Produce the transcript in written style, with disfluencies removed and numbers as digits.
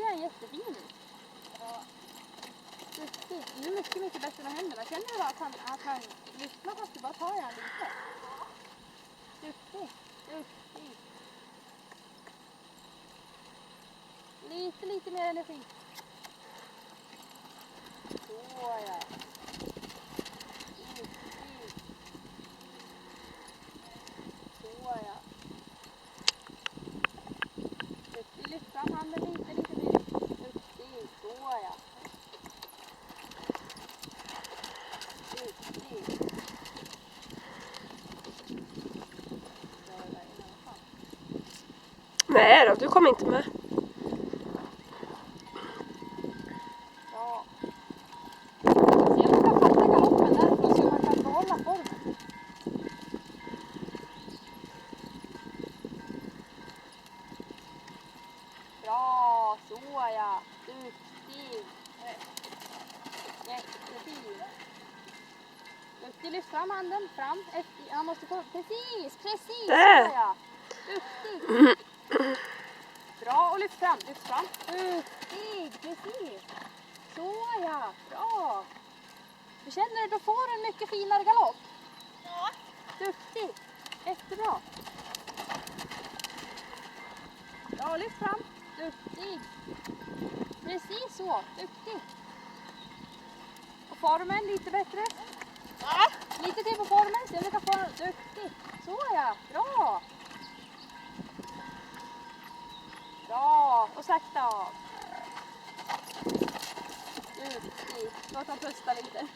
den jättefin ut. Ja. Duktig. Det är mycket, mycket bättre med händerna. Känner du att han lyssnar fast du bara tar i han lite? Duktig. Duktig. Lite mer energi. Så ja. Duktig. Så ja. Duktig. Lyft fram handen lite mer. Duktig. Så ja. Duktig. Nej då, du kommer inte med. Bra. Se om du kan fatta galoppen därifrån så man kan behålla formen. Bra, så ja. Duktig. Jättefin. Duktig, lyft fram handen. Fram. Efter. Han måste få. Precis. Där. Så ja. Duktig. Bra, och lyft fram. Duktig. Precis. Så ja. Bra. Du känner att du får en mycket finare galopp. Ja. Duktig. Jättebra. Bra, lyft fram. Duktig. Precis så. Duktig. Och formen lite bättre. Ja. Lite till på formen. Se om du kan få den. Duktig. Så ja. Bra. Bra. Och sakta av. Duktig. Låt han pusta lite.